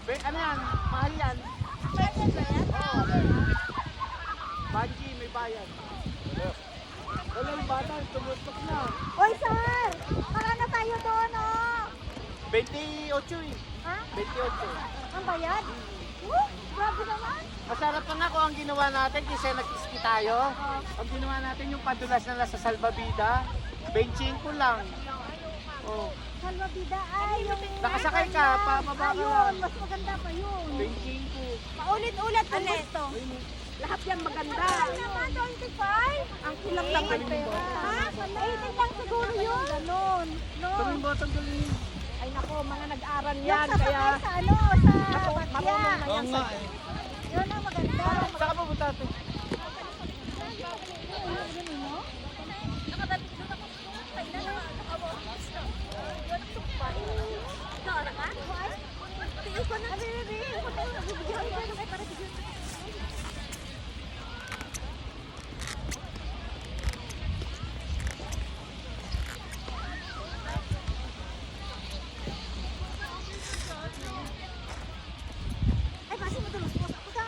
Ano yan? Mahal yan. Bayad ba yan? Banji, may bayan. Wala yung bata, tumutok na. Oy, sir! Para na tayo doon, oh! 28 eh. Ha? 28. Ang bayad? Woo! Grabe naman! Masarap pa nga kung ang ginawa natin kasi nag-ski tayo. Ang ginawa natin yung padulas na nasa Salvavida. 25 lang. Oh, Salvavida ay yung... nakasakay ka, pababa ka Ayun, lang. mas maganda pa yun. 25. Paulit-ulit ulit to. Lahat yan maganda. Naman, 25? Ang kulang lang ang pera. Ha? 18 lang siguro yun. Ganon. No. Tanggalin mo, tanggalin. Ay nako, mga nag-aral yan. Kaya sa ano, sa Batya. Oo nga eh. Yun ang maganda. Saan ka pupunta ito? Ay, basi mo tulog po. Ako ka.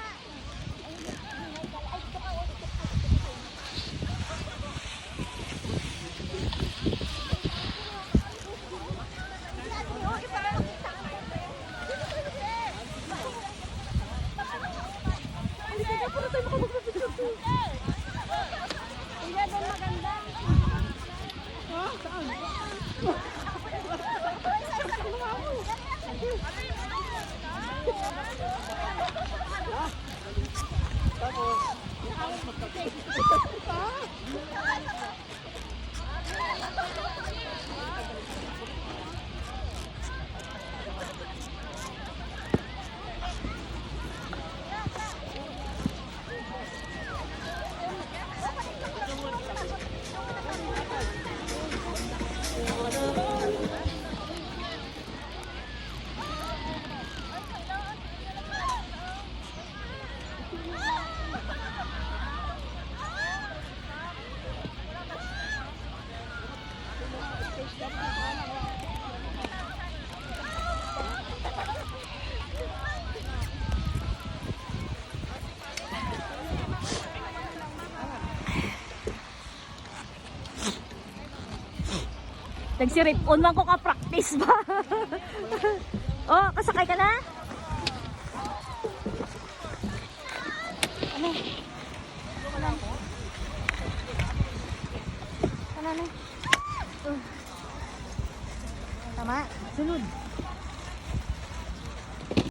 Nagsirip-on man ko ka-practice ba? Oh, kasakay ka na?